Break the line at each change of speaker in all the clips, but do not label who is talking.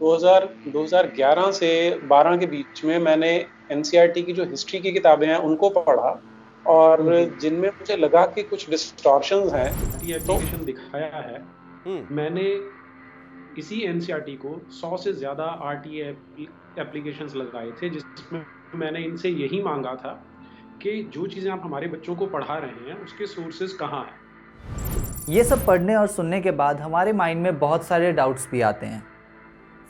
2011 से 12 के बीच में मैंने एनसीईआरटी की जो हिस्ट्री की किताबें हैं उनको पढ़ा, और
हम्म।
जिनमें मुझे लगा कि कुछ डिस्टॉर्शंस हैं।
ये
तो
एप्लीकेशन दिखाया है।
हम्म।
मैंने इसी एनसीईआरटी को 100 से ज्यादा आरटीए एप्लीकेशंस लगाए थे, जिसमें मैंने इनसे यही मांगा था कि जो चीजें आप हमारे बच्चों को पढ़ा रहे हैं उसके सोर्सेज कहाँ हैं।
ये सब पढ़ने और सुनने के बाद हमारे माइंड में बहुत सारे डाउट्स भी आते हैं।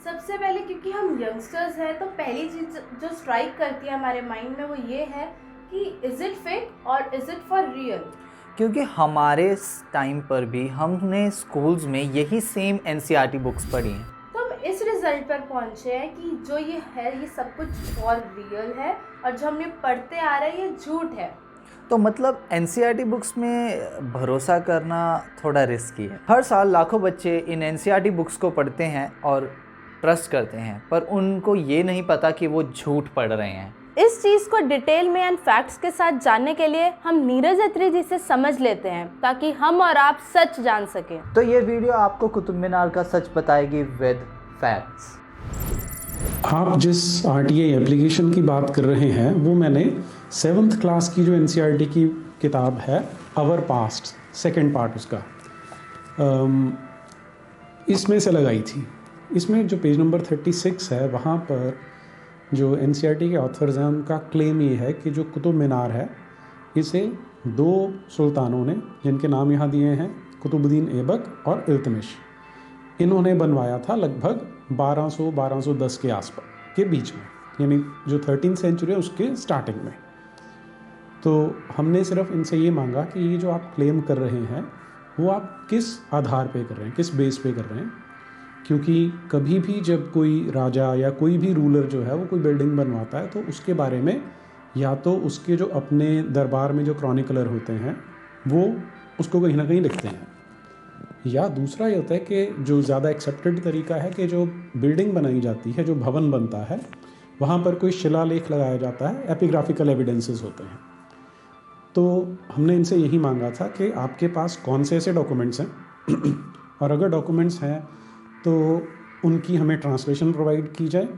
सबसे पहले क्योंकि हम यंगस्टर्स हैं तो पहली चीज जो स्ट्राइक करती है हमारे माइंड में वो ये है कि इज इट फेक और इज इट फॉर रियल।
क्योंकि हमारे टाइम पर भी हमने स्कूल्स में यही सेम एनसीईआरटी बुक्स पढ़ी हैं।
तो हम इस रिजल्ट पर पहुंचे हैं कि जो ये है ये सब कुछ फॉर रियल है और जो हम ये पढ़ते आ रहे हैं ये झूठ है।
तो मतलब एनसीईआरटी बुक्स में भरोसा करना थोड़ा रिस्की है। हर साल लाखों बच्चे इन एनसीईआरटी बुक्स को पढ़ते हैं और ट्रस्ट करते हैं, पर उनको ये नहीं पता कि वो झूठ पढ़ रहे हैं।
इस चीज़ को डिटेल में एंड फैक्ट्स के साथ जानने के लिए हम नीरज अत्री जी से समझ लेते हैं ताकि हम और आप सच जान सकें।
तो ये वीडियो आपको कुतुब मीनार का सच बताएगी विद फैक्ट्स।
आप जिस आरटीए एप्लीकेशन की बात कर रहे हैं वो मैंने 7th क्लास की जो एनसीईआरटी की किताब है आवर पास्ट, सेकंड पार्ट उसका, इसमें से लगाई थी। इसमें जो पेज नंबर 36 है वहाँ पर जो एनसीईआरटी के ऑथर्स हैं उनका क्लेम ये है कि जो कुतुब मीनार है इसे 2 सुल्तानों ने, जिनके नाम यहाँ दिए हैं कुतुबुद्दीन ऐबक और इल्तमिश, इन्होंने बनवाया था लगभग 1200-1210 के आसपास के बीच में, यानी जो 13th सेंचुरी है उसके स्टार्टिंग में। तो हमने सिर्फ इनसे ये मांगा कि ये जो आप क्लेम कर रहे हैं वो आप किस आधार पे कर रहे हैं, किस बेस पे कर रहे हैं। क्योंकि कभी भी जब कोई राजा या कोई भी रूलर जो है वो कोई बिल्डिंग बनवाता है तो उसके बारे में या तो उसके जो अपने दरबार में जो क्रॉनिकलर होते हैं वो उसको कहीं ना कहीं लिखते हैं, या दूसरा ये होता है कि जो ज़्यादा एक्सेप्टेड तरीका है कि जो बिल्डिंग बनाई जाती है, जो भवन बनता है, वहाँ पर कोई शिलालेख लगाया जाता है, एपिग्राफिकल एविडेंसेस होते हैं। तो हमने इनसे यही मांगा था कि आपके पास कौन से ऐसे डॉक्यूमेंट्स हैं और अगर डॉक्यूमेंट्स हैं तो उनकी हमें ट्रांसलेशन प्रोवाइड की जाए,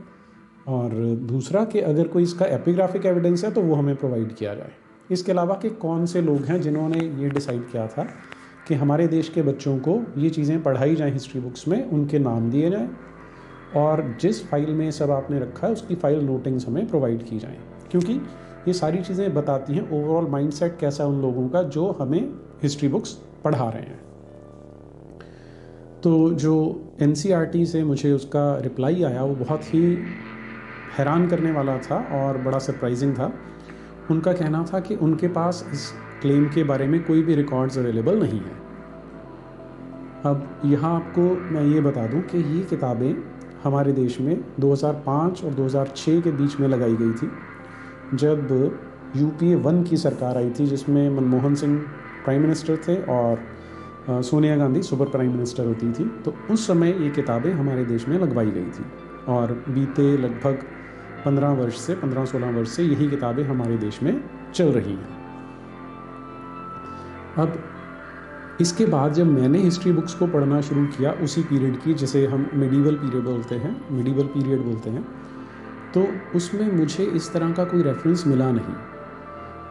और दूसरा कि अगर कोई इसका एपिग्राफिक एविडेंस है तो वो हमें प्रोवाइड किया जाए। इसके अलावा कि कौन से लोग हैं जिन्होंने ये डिसाइड किया था कि हमारे देश के बच्चों को ये चीज़ें पढ़ाई जाएँ हिस्ट्री बुक्स में, उनके नाम दिए जाएँ, और जिस फाइल में सब आपने रखा है उसकी फ़ाइल नोटिंग्स हमें प्रोवाइड की जाएँ, क्योंकि ये सारी चीज़ें बताती हैं ओवरऑल माइंडसेट कैसा है उन लोगों का जो हमें हिस्ट्री बुक्स पढ़ा रहे हैं। तो जो एनसीईआरटी से मुझे उसका रिप्लाई आया वो बहुत ही हैरान करने वाला था और बड़ा सरप्राइजिंग था। उनका कहना था कि उनके पास इस क्लेम के बारे में कोई भी रिकॉर्ड्स अवेलेबल नहीं है। अब यहाँ आपको मैं ये बता दूँ कि ये किताबें हमारे देश में 2005 और 2006 के बीच में लगाई गई थी, जब यूपीए 1 की सरकार आई थी, जिसमें मनमोहन सिंह प्राइम मिनिस्टर थे और Sonia Gandhi super prime minister होती थी। तो उस समय ये किताबें हमारे देश में लगवाई गई थी, और बीते लगभग 15-16 वर्ष से यही किताबें हमारे देश में चल रही हैं। अब इसके बाद जब मैंने हिस्ट्री बुक्स को पढ़ना शुरू किया उसी पीरियड की, जिसे हम मिडीवल पीरियड बोलते हैं, तो उसमें मुझे इस तरह का कोई रेफरेंस मिला नहीं।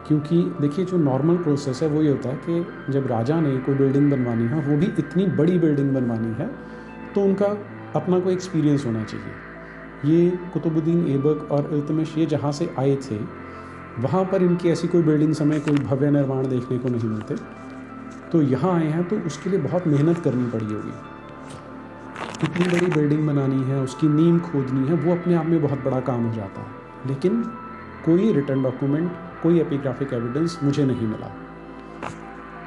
क्योंकि देखिए जो नॉर्मल प्रोसेस है वो ये होता है कि जब राजा ने कोई बिल्डिंग बनवानी है, वो भी इतनी बड़ी बिल्डिंग बनवानी है, तो उनका अपना कोई एक्सपीरियंस होना चाहिए। ये कुतुबुद्दीन ऐबक और इल्तमिश ये जहाँ से आए थे वहाँ पर इनकी ऐसी कोई बिल्डिंग समय कोई भव्य निर्माण देखने को नहीं मिलते, तो यहाँ आए हैं तो उसके लिए बहुत मेहनत करनी पड़ी होगी। इतनी बड़ी बिल्डिंग बनानी है, उसकी नींव खोदनी है, वो अपने आप में बहुत बड़ा काम हो जाता है। लेकिन कोई रिटन डॉक्यूमेंट, कोई एपिग्राफिक एविडेंस मुझे नहीं मिला।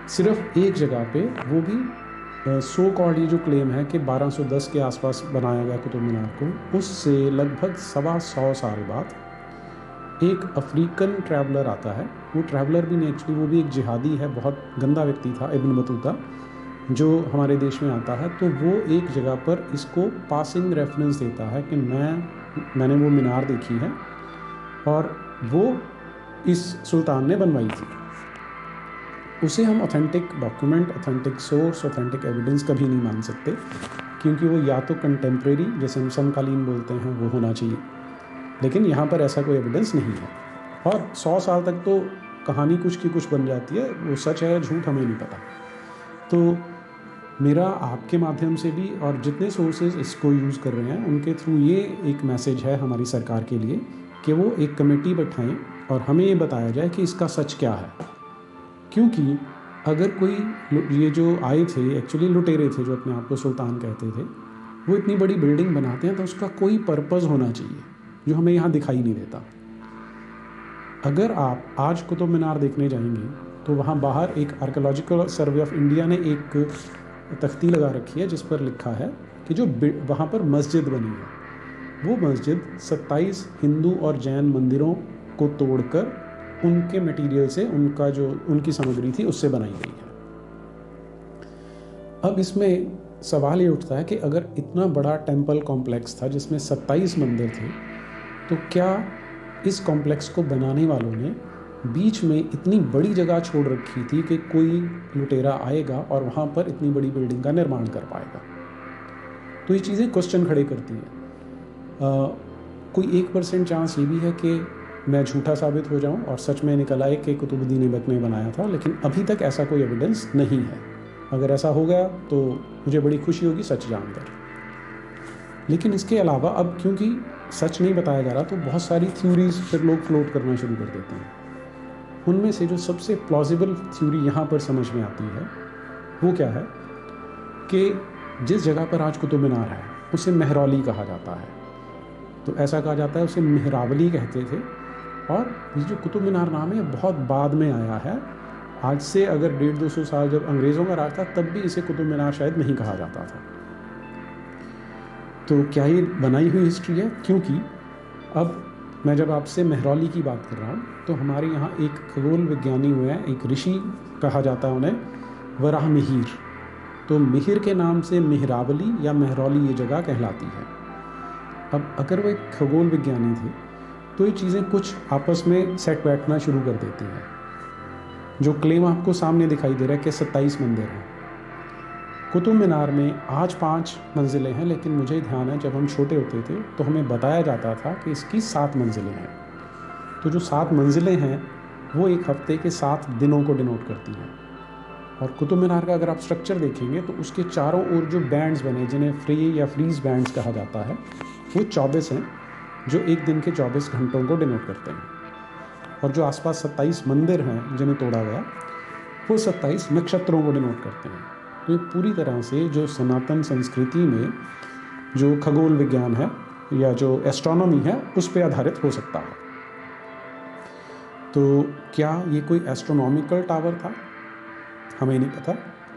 सिर्फ एक जगह पे, वो भी सो कॉल्ड ये जो क्लेम है कि 1210 के आसपास बनाया गया कुतुब मीनार को, उससे लगभग 125 साल बाद एक अफ्रीकन ट्रैवलर आता है। वो ट्रैवलर भी नहीं एक्चुअली, वो भी एक जिहादी है, बहुत गंदा व्यक्ति था, इब्न बतूता, जो हमारे देश में आता है। तो वो एक जगह पर इसको पासिंग रेफरेंस देता है कि मैंने वो मीनार देखी है और वो इस सुल्तान ने बनवाई थी। उसे हम authentic document, authentic source, authentic evidence कभी नहीं मान सकते, क्योंकि वो या तो कंटेम्प्रेरी, जैसे हम समकालीन बोलते हैं, वो होना चाहिए, लेकिन यहाँ पर ऐसा कोई एविडेंस नहीं है। और 100 साल तक तो कहानी कुछ की कुछ बन जाती है, वो सच है झूठ हमें नहीं पता। तो मेरा आपके माध्यम से भी और जितने सोर्सेज इसको यूज़ कर रहे हैं उनके थ्रू ये एक मैसेज है हमारी सरकार के लिए कि वो एक कमेटी बैठाएं और हमें ये बताया जाए कि इसका सच क्या है। क्योंकि अगर कोई ये जो आए थे एक्चुअली लुटेरे थे, जो अपने आप को सुल्तान कहते थे, वो इतनी बड़ी बिल्डिंग बनाते हैं तो उसका कोई पर्पज़ होना चाहिए जो हमें यहाँ दिखाई नहीं देता। अगर आप आज कुतुब मीनार देखने जाएंगे तो वहाँ बाहर एक आर्कियोलॉजिकल सर्वे ऑफ इंडिया ने एक तख्ती लगा रखी है जिस पर लिखा है कि जो वहाँ पर मस्जिद बनी है वो मस्जिद 27 हिंदू और जैन मंदिरों को तोड़कर उनके मटेरियल से, उनका जो उनकी सामग्री थी उससे बनाई गई है। अब इसमें सवाल ये उठता है कि अगर इतना बड़ा टेम्पल कॉम्प्लेक्स था जिसमें 27 मंदिर थे, तो क्या इस कॉम्प्लेक्स को बनाने वालों ने बीच में इतनी बड़ी जगह छोड़ रखी थी कि कोई लुटेरा आएगा और वहाँ पर इतनी बड़ी बिल्डिंग का निर्माण कर पाएगा? तो ये चीज़ें क्वेश्चन खड़े करती हैं। कोई 1% चांस ये भी है कि मैं झूठा साबित हो जाऊं और सच में निकल आए कि कुतुबुद्दीन ऐबक ने बनाया था, लेकिन अभी तक ऐसा कोई एविडेंस नहीं है। अगर ऐसा हो गया तो मुझे बड़ी खुशी होगी सच जानकर। लेकिन इसके अलावा अब क्योंकि सच नहीं बताया जा रहा तो बहुत सारी थ्योरीज फिर लोग फ्लोट करना शुरू कर देते हैं। उनमें से जो सबसे प्लॉजिबल थ्योरी यहाँ पर समझ में आती है वो क्या है कि जिस जगह पर आज कुतुब मीनार है उसे मेहरौली कहा जाता है। तो ऐसा कहा जाता है, उसे मेहरावली कहते थे। और ये जो कुतुब मीनार नाम है बहुत बाद में आया है। आज से अगर 150-200 साल जब अंग्रेज़ों का राज था तब भी इसे कुतुब मीनार शायद नहीं कहा जाता था। तो क्या ये बनाई हुई हिस्ट्री है? क्योंकि अब मैं जब आपसे मेहरौली की बात कर रहा हूँ तो हमारे यहाँ एक खगोल विज्ञानी हुए हैं, एक ऋषि कहा जाता है उन्हें, वराह मिहिर। तो मिहिर के नाम से मेहरावली या मेहरौली ये जगह कहलाती है। अब अगर वो एक खगोल विज्ञानी थे तो ये चीज़ें कुछ आपस में सेट बैठना शुरू कर देती हैं। जो क्लेम आपको सामने दिखाई दे रहा है कि 27 मंदिर हैं, कुतुब मीनार में आज 5 मंजिलें हैं, लेकिन मुझे ध्यान है जब हम छोटे होते थे तो हमें बताया जाता था कि इसकी 7 मंजिलें हैं। तो जो 7 मंजिलें हैं वो एक हफ्ते के 7 दिनों को डिनोट करती हैं। और कुतुब मीनार का अगर आप स्ट्रक्चर देखेंगे तो उसके चारों ओर जो बैंड्स बने, जिन्हें फ्री या फ्रीज बैंड्स कहा जाता है, वो 24 हैं जो एक दिन के 24 घंटों को डिनोट करते हैं। और जो आसपास 27 मंदिर हैं जिन्हें तोड़ा गया, वो 27 नक्षत्रों को डिनोट करते हैं। तो ये पूरी तरह से जो सनातन संस्कृति में जो खगोल विज्ञान है या जो एस्ट्रोनॉमी है उस पर आधारित हो सकता है। तो क्या ये कोई एस्ट्रोनॉमिकल टावर था? हमें नहीं पता,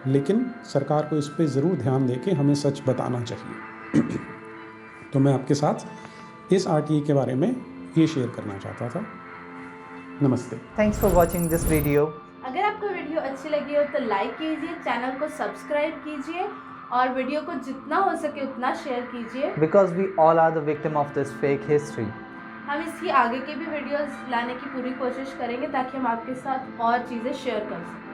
लेकिन सरकार को इस पे ज़रूर ध्यान दे के हमें सच बताना चाहिए। तो मैं आपके साथ इस आरटीए के बारे में ये शेयर करना चाहता था। नमस्ते।
Thanks for watching this video.
अगर आपको वीडियो अच्छी लगी हो तो लाइक कीजिए, चैनल को सब्सक्राइब कीजिए और वीडियो को जितना हो सके उतना शेयर कीजिए।
Because we all are the victim of this fake history.
हम इसकी आगे के भी वीडियोस लाने की पूरी कोशिश करेंगे ताकि हम आपके साथ और चीज़ें शेयर कर सकें।